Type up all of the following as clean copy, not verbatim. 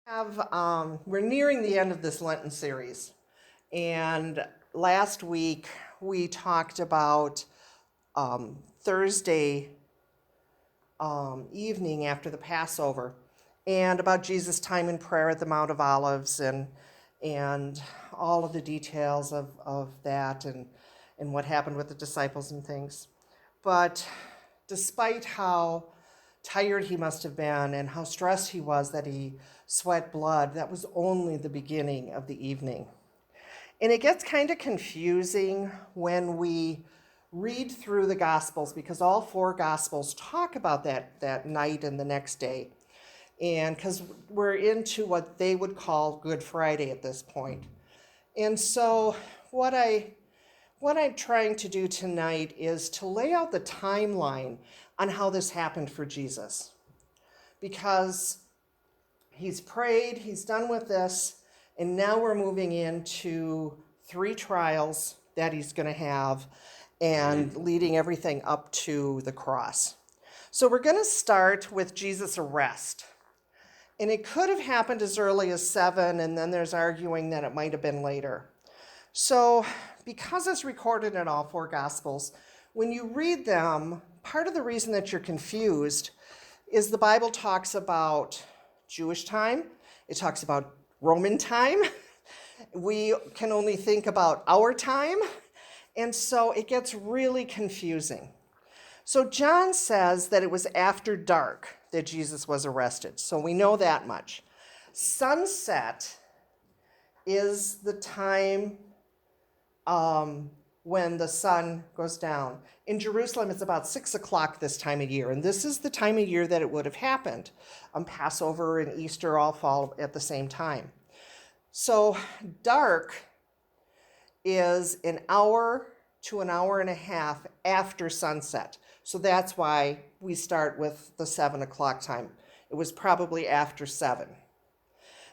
We're nearing the end of this Lenten series, and last week we talked about Thursday evening after the Passover, and about Jesus' time in prayer at the Mount of Olives, and all of the details of that, and what happened with the disciples and things. But despite how tired he must have been and how stressed he was that he sweat blood, that was only the beginning of the evening. And it gets kind of confusing when we read through the Gospels, because all four Gospels talk about that night and the next day. And because we're into what they would call Good Friday at this point. And so what I'm trying to do tonight is to lay out the timeline on how this happened for Jesus. Because he's prayed, he's done with this, and now we're moving into 3 trials that he's going to have and leading everything up to the cross. So we're going to start with Jesus' arrest. And it could have happened as early as 7, and then there's arguing that it might have been later. So because it's recorded in all 4 Gospels, when you read them, part of the reason that you're confused is the Bible talks about Jewish time, it talks about Roman time, we can only think about our time, and so it gets really confusing. So John says that it was after dark that Jesus was arrested, so we know that much. Sunset is the time when the sun goes down. In Jerusalem, it's about 6 o'clock this time of year, and this is the time of year that it would have happened. Passover and Easter all fall at the same time. So dark is an hour to an hour and a half after sunset. So that's why we start with the 7 o'clock time. It was probably after 7.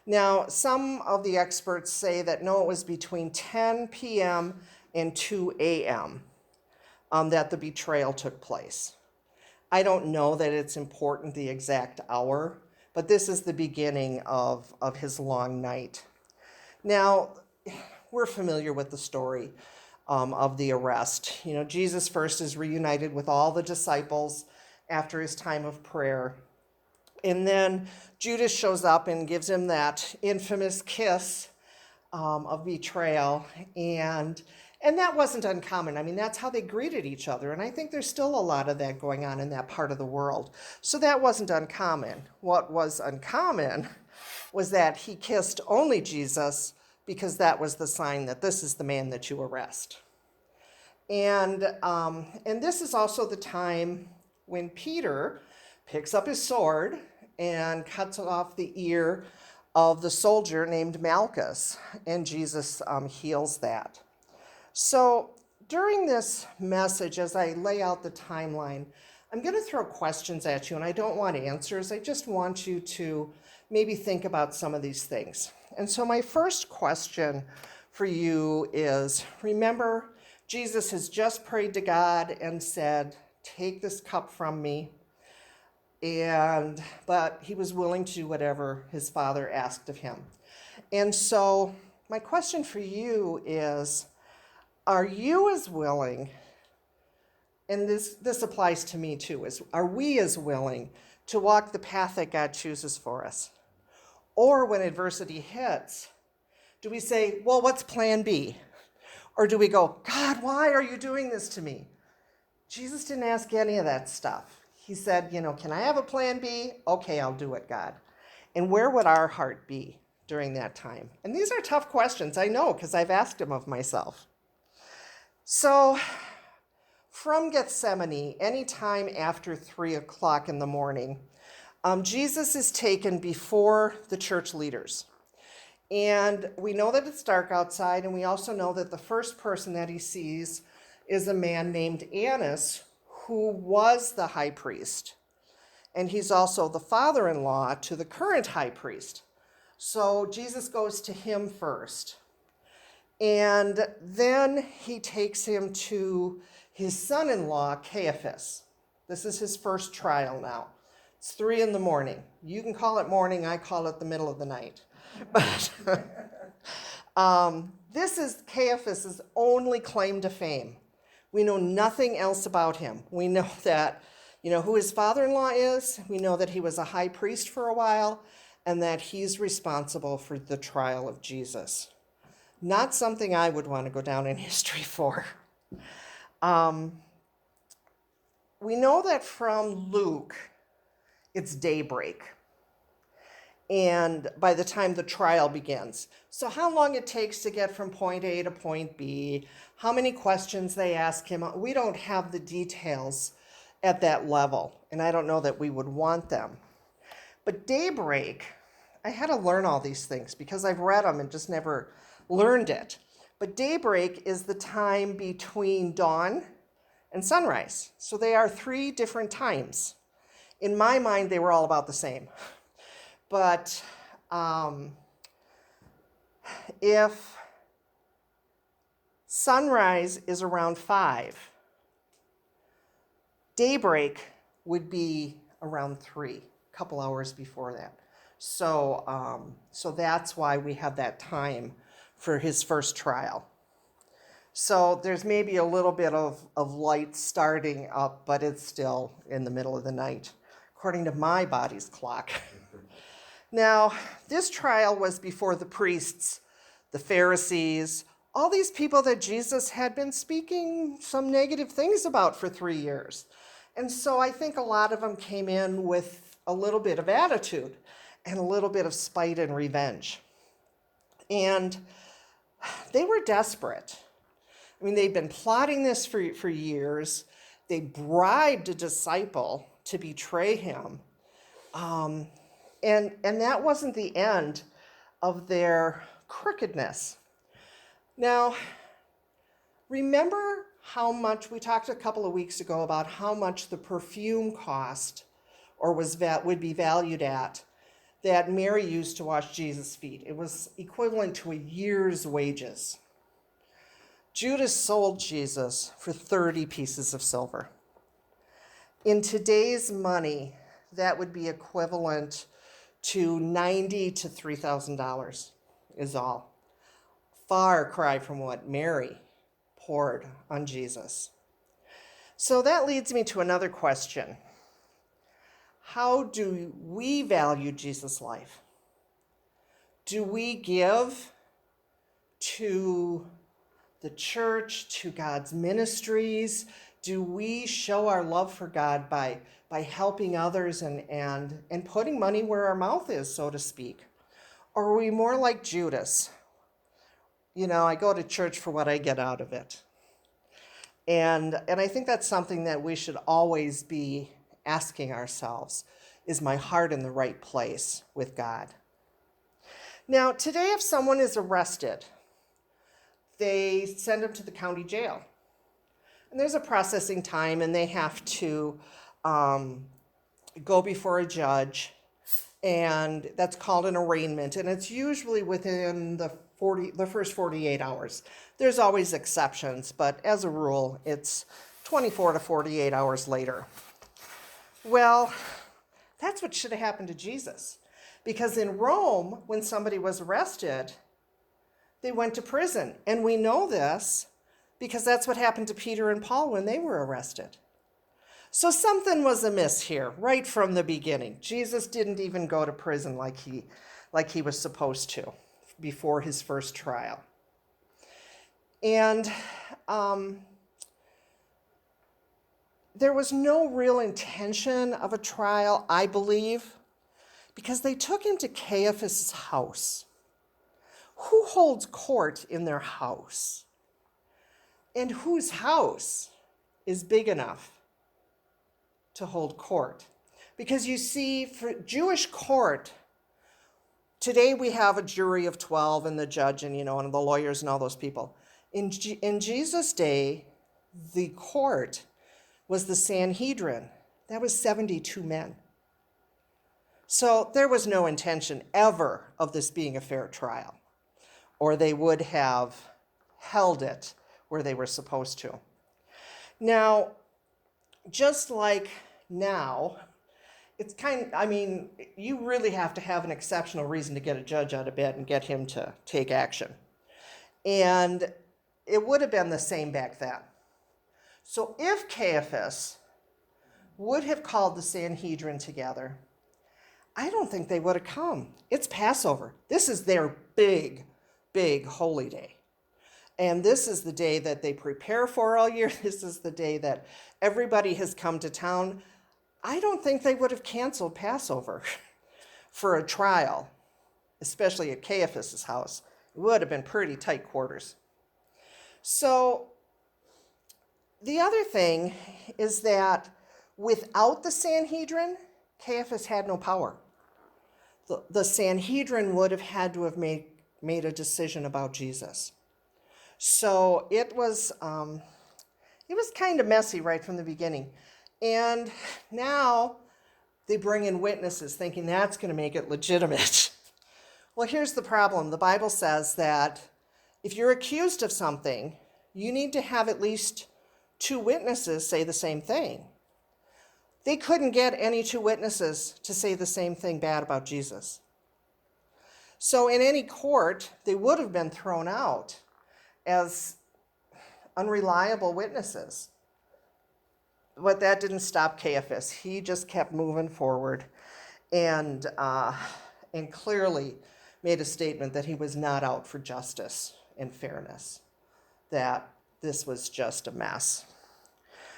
Now, some of the experts say that no, it was between 10 p.m. and 2 a.m. That the betrayal took place. I don't know that it's important the exact hour, but this is the beginning of his long night. Now, we're familiar with the story of the arrest. You know, Jesus first is reunited with all the disciples after his time of prayer. And then Judas shows up and gives him that infamous kiss of betrayal. And that wasn't uncommon. I mean, that's how they greeted each other. And I think there's still a lot of that going on in that part of the world. So that wasn't uncommon. What was uncommon was that he kissed only Jesus, because that was the sign that this is the man that you arrest. And this is also the time when Peter picks up his sword and cuts off the ear of the soldier named Malchus, and Jesus heals that. So during this message, as I lay out the timeline, I'm going to throw questions at you, and I don't want answers. I just want you to maybe think about some of these things. And so my first question for you is, remember, Jesus has just prayed to God and said, "Take this cup from me." But he was willing to do whatever his Father asked of him. And so my question for you is, are you as willing, and this applies to me too, are we as willing to walk the path that God chooses for us? Or when adversity hits, do we say, well, what's plan B? Or do we go, God, why are you doing this to me? Jesus didn't ask any of that stuff. He said, can I have a plan B? Okay, I'll do it, God. And where would our heart be during that time? And these are tough questions, I know, because I've asked them of myself. So from Gethsemane, any time after 3 o'clock in the morning, Jesus is taken before the church leaders. And we know that it's dark outside, and we also know that the first person that he sees is a man named Annas, who was the high priest. And he's also the father-in-law to the current high priest. So Jesus goes to him first. And then he takes him to his son-in-law, Caiaphas. This is his first trial now. It's 3 a.m. You can call it morning, I call it the middle of the night. But this is Caiaphas' only claim to fame. We know nothing else about him. We know that, who his father-in-law is. We know that he was a high priest for a while, and that he's responsible for the trial of Jesus. Not something I would want to go down in history for. We know that from Luke, it's daybreak, and by the time the trial begins. So how long it takes to get from point A to point B, how many questions they ask him, we don't have the details at that level, and I don't know that we would want them. But daybreak, I had to learn all these things because I've read them and just never learned it. But daybreak is the time between dawn and sunrise. So they are 3 different times. In my mind, they were all about the same. But if sunrise is around 5, daybreak would be around 3, a couple hours before that. So that's why we have that time for his first trial. So there's maybe a little bit of light starting up, but it's still in the middle of the night, according to my body's clock. Now, this trial was before the priests, the Pharisees, all these people that Jesus had been speaking some negative things about for 3 years. And so I think a lot of them came in with a little bit of attitude and a little bit of spite and revenge. And they were desperate. I mean, they'd been plotting this for years. They bribed a disciple to betray him. And that wasn't the end of their crookedness. Now, remember how much, we talked a couple of weeks ago about how much the perfume cost or would be valued at that Mary used to wash Jesus' feet. It was equivalent to a year's wages. Judas sold Jesus for 30 pieces of silver. In today's money, that would be equivalent to $90,000 to $3,000 is all. Far cry from what Mary poured on Jesus. So that leads me to another question. How do we value Jesus' life? Do we give to the church, to God's ministries? Do we show our love for God by helping others and putting money where our mouth is, so to speak? Or are we more like Judas? I go to church for what I get out of it. And I think that's something that we should always be asking ourselves, is my heart in the right place with God? Now, today, if someone is arrested, they send them to the county jail. And there's a processing time, and they have to go before a judge, and that's called an arraignment, and it's usually within the first 48 hours. There's always exceptions, but as a rule, it's 24 to 48 hours later. Well, that's what should have happened to Jesus. Because in Rome, when somebody was arrested, they went to prison. And we know this because that's what happened to Peter and Paul when they were arrested. So something was amiss here right from the beginning. Jesus didn't even go to prison like he was supposed to before his first trial. And there was no real intention of a trial, I believe, because they took him to Caiaphas' house. Who holds court in their house? And whose house is big enough to hold court? Because you see, for Jewish court, today we have a jury of 12 and the judge and, and the lawyers and all those people. In Jesus' day, the court was the Sanhedrin. That was 72 men. So there was no intention ever of this being a fair trial, or they would have held it where they were supposed to. Now, just like now, you really have to have an exceptional reason to get a judge out of bed and get him to take action. And it would have been the same back then. So if Caiaphas would have called the Sanhedrin together, I don't think they would have come. It's Passover. This is their big, big holy day. And this is the day that they prepare for all year. This is the day that everybody has come to town. I don't think they would have canceled Passover for a trial, especially at Caiaphas' house. It would have been pretty tight quarters. So the other thing is that without the Sanhedrin, Caiaphas had no power. The Sanhedrin would have had to have made a decision about Jesus. So it was kind of messy right from the beginning. And now they bring in witnesses thinking that's going to make it legitimate. Well, here's the problem. The Bible says that if you're accused of something, you need to have at least 2 witnesses say the same thing. They couldn't get any 2 witnesses to say the same thing bad about Jesus. So in any court, they would have been thrown out as unreliable witnesses. But that didn't stop Caiaphas. He just kept moving forward and clearly made a statement that he was not out for justice and fairness, that this was just a mess.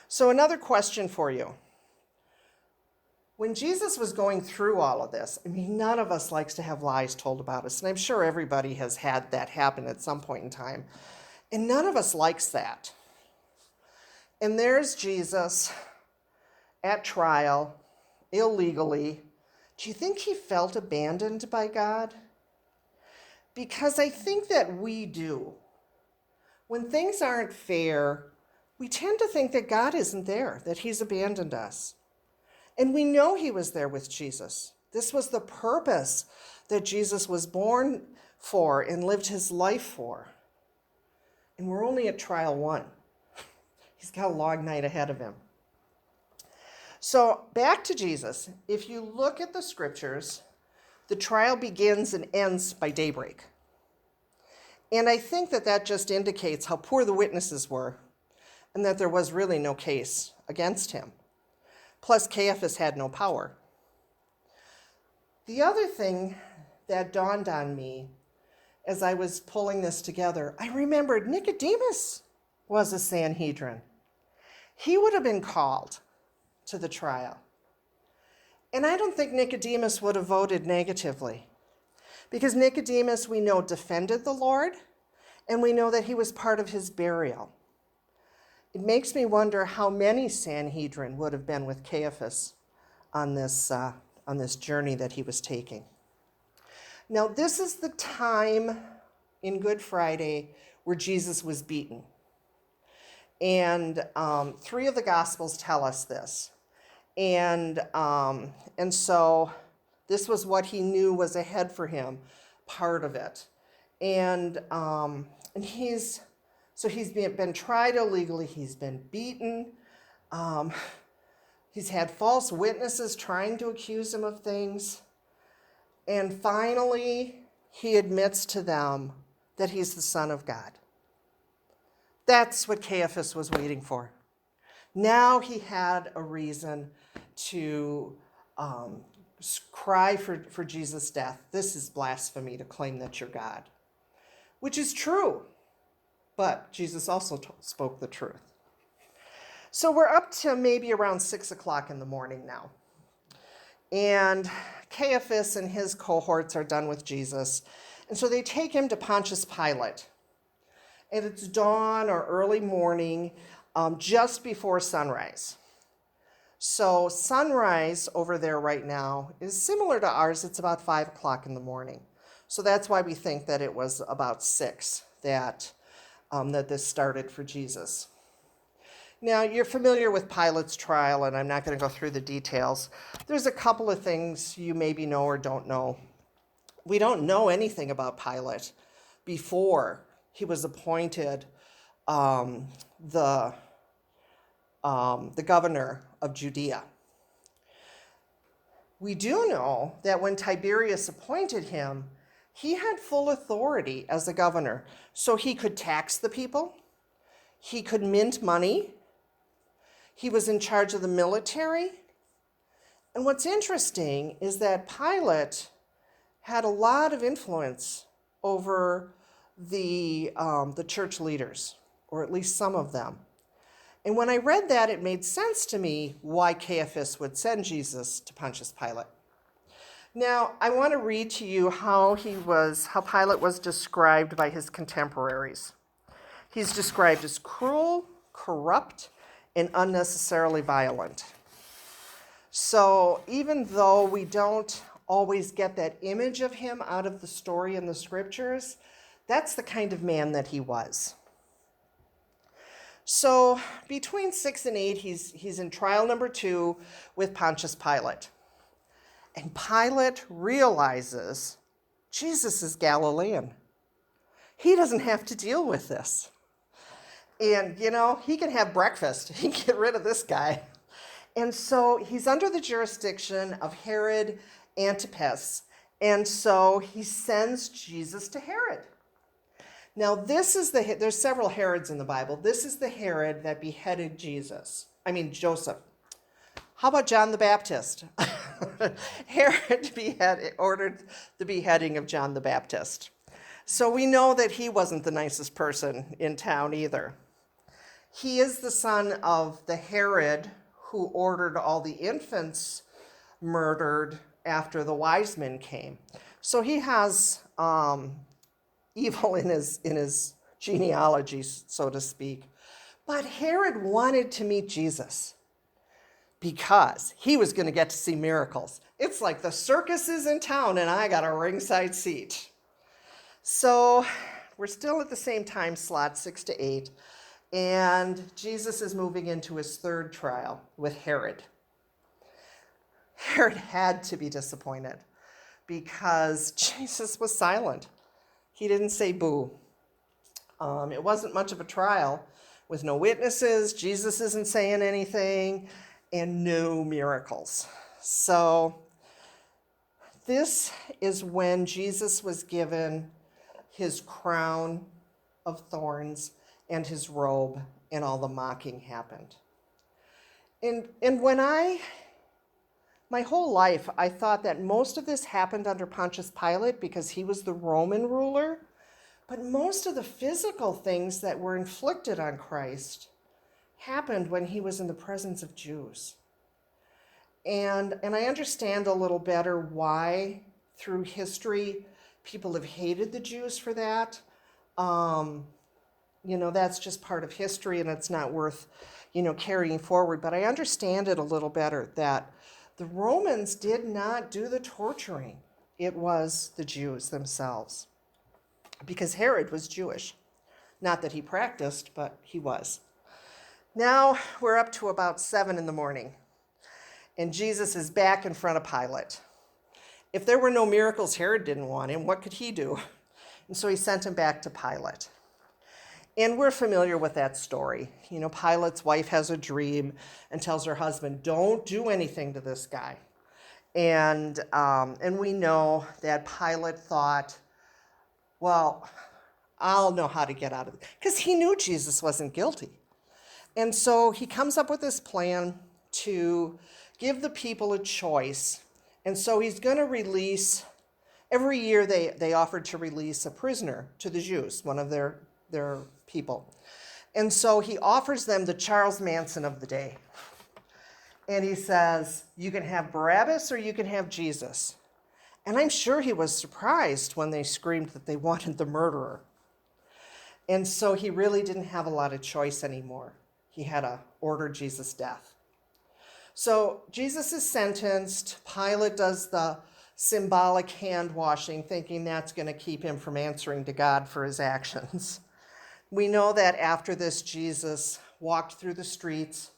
So another question for you. When Jesus was going through all of this, none of us likes to have lies told about us, and I'm sure everybody has had that happen at some point in time, and none of us likes that. And there's Jesus at trial, illegally. Do you think he felt abandoned by God? Because I think that we do. When things aren't fair, we tend to think that God isn't there, that he's abandoned us. And we know he was there with Jesus. This was the purpose that Jesus was born for and lived his life for. And we're only at trial 1. He's got a long night ahead of him. So back to Jesus. If you look at the scriptures, the trial begins and ends by daybreak. And I think that just indicates how poor the witnesses were and that there was really no case against him. Plus, Caiaphas had no power. The other thing that dawned on me as I was pulling this together, I remembered Nicodemus was a Sanhedrin. He would have been called to the trial. And I don't think Nicodemus would have voted negatively, because Nicodemus, we know, defended the Lord, and we know that he was part of his burial. It makes me wonder how many Sanhedrin would have been with Caiaphas on this journey that he was taking. Now, this is the time in Good Friday where Jesus was beaten. And 3 of the Gospels tell us this. And so this was what he knew was ahead for him, part of it. And he's been tried illegally. He's been beaten. He's had false witnesses trying to accuse him of things. And finally, he admits to them that he's the Son of God. That's what Caiaphas was waiting for. Now he had a reason to cry for Jesus' death. This is blasphemy to claim that you're God, which is true. But Jesus also spoke the truth. So we're up to maybe around 6 o'clock in the morning now. And Caiaphas and his cohorts are done with Jesus. And so they take him to Pontius Pilate. And it's dawn or early morning, just before sunrise. So sunrise over there right now is similar to ours. It's about 5 o'clock in the morning. So that's why we think that it was about 6 that this started for Jesus. Now, you're familiar with Pilate's trial, and I'm not going to go through the details. There's a couple of things you maybe know or don't know. We don't know anything about Pilate before he was appointed the governor of Judea. We do know that when Tiberius appointed him, he had full authority as a governor. So he could tax the people, he could mint money, he was in charge of the military. And what's interesting is that Pilate had a lot of influence over the church leaders, or at least some of them. And when I read that, it made sense to me why Caiaphas would send Jesus to Pontius Pilate. Now, I want to read to you how Pilate was described by his contemporaries. He's described as cruel, corrupt, and unnecessarily violent. So even though we don't always get that image of him out of the story in the scriptures, that's the kind of man that he was. So between 6 and 8, he's in trial number 2 with Pontius Pilate. And Pilate realizes Jesus is Galilean. He doesn't have to deal with this. And, he can have breakfast. He can get rid of this guy. And so he's under the jurisdiction of Herod Antipas. And so he sends Jesus to Herod. Now, there's several Herods in the Bible. This is the Herod that beheaded Joseph. How about John the Baptist? Herod ordered the beheading of John the Baptist. So we know that he wasn't the nicest person in town either. He is the son of the Herod who ordered all the infants murdered after the wise men came. So he has evil in his genealogy, so to speak. But Herod wanted to meet Jesus because he was going to get to see miracles. It's like the circus is in town and I got a ringside seat. So we're still at the same time slot, 6 to 8, and Jesus is moving into his third trial with Herod. Herod had to be disappointed because Jesus was silent. He didn't say boo. It wasn't much of a trial with no witnesses. Jesus isn't saying anything and no miracles. So this is when Jesus was given his crown of thorns and his robe, and all the mocking happened. And when my whole life, I thought that most of this happened under Pontius Pilate because he was the Roman ruler, but most of the physical things that were inflicted on Christ happened when he was in the presence of Jews. And I understand a little better why, through history, people have hated the Jews for that. That's just part of history and it's not worth, carrying forward. But I understand it a little better that the Romans did not do the torturing. It was the Jews themselves. Because Herod was Jewish. Not that he practiced, but he was. Now we're up to about 7 in the morning. And Jesus is back in front of Pilate. If there were no miracles, Herod didn't want him. What could he do? And so he sent him back to Pilate. And we're familiar with that story. Pilate's wife has a dream and tells her husband, don't do anything to this guy. And we know that Pilate thought, well, I'll know how to get out of it. Because he knew Jesus wasn't guilty. And so he comes up with this plan to give the people a choice. And so he's going to release, every year they offered to release a prisoner to the Jews, one of their people. And so he offers them the Charles Manson of the day. And he says, you can have Barabbas or you can have Jesus. And I'm sure he was surprised when they screamed that they wanted the murderer. And so he really didn't have a lot of choice anymore. He had to order Jesus' death. So Jesus is sentenced. Pilate does the symbolic hand washing, thinking that's going to keep him from answering to God for his actions. We know that after this, Jesus walked through the streets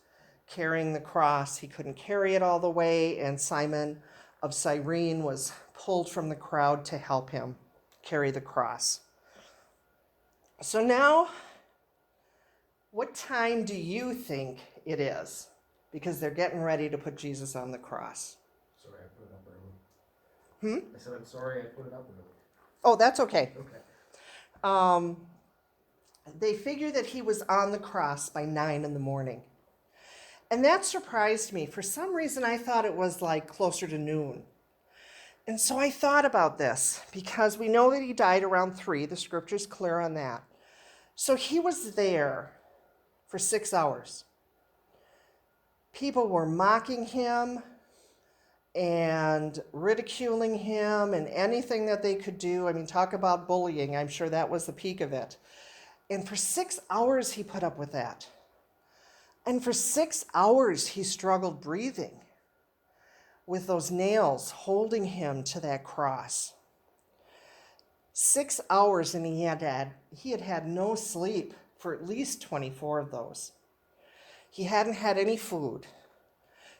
carrying the cross. He couldn't carry it all the way, and Simon of Cyrene was pulled from the crowd to help him carry the cross. So now, what time do you think it is? Because they're getting ready to put Jesus on the cross. Sorry, I put it on I said, I'm sorry I put it up early. Oh, that's okay. Okay. They figure that he was on the cross by 9 in the morning. And that surprised me. For some reason, I thought it was like closer to noon. And so I thought about this because we know that he died around 3. The scripture's clear on that. So he was there for 6 hours. People were mocking him and ridiculing him and anything that they could do. I mean, talk about bullying. I'm sure that was the peak of it. And for 6 hours, he put up with that. And for 6 hours, he struggled breathing with those nails holding him to that cross. 6 hours, and he had had no sleep for at least 24 of those. He hadn't had any food.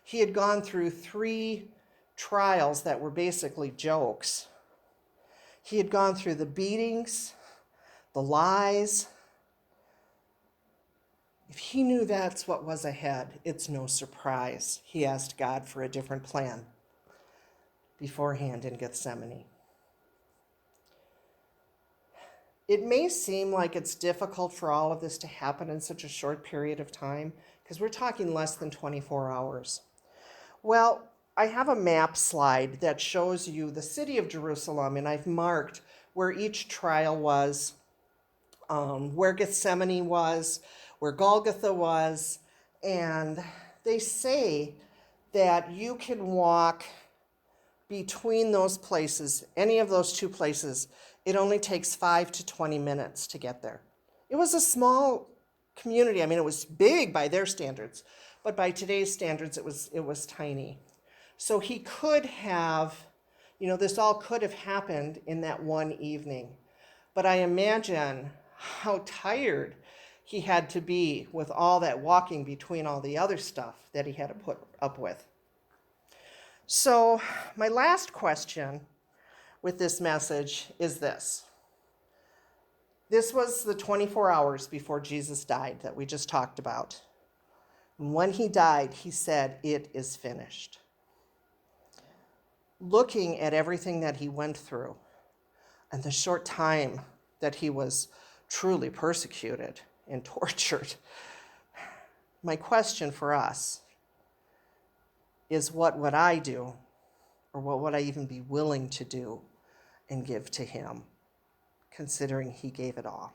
He had gone through 3 trials that were basically jokes. He had gone through the beatings, the lies. If he knew that's what was ahead, it's no surprise he asked God for a different plan beforehand in Gethsemane. It may seem like it's difficult for all of this to happen in such a short period of time, because we're talking less than 24 hours. Well, I have a map slide that shows you the city of Jerusalem, and I've marked where each trial was, where Gethsemane was, where Golgotha was, and they say that you can walk between those places, any of those 2 places. It only takes 5 to 20 minutes to get there. It was a small community. I mean, it was big by their standards, but by today's standards, it was tiny. So he could have, this all could have happened in that one evening. But I imagine how tired he had to be with all that walking between all the other stuff that he had to put up with. So my last question with this message is this. This was the 24 hours before Jesus died that we just talked about. And when he died, he said, "It is finished." Looking at everything that he went through and the short time that he was truly persecuted and tortured, my question for us is, what would I do, or what would I even be willing to do and give to him, considering he gave it all?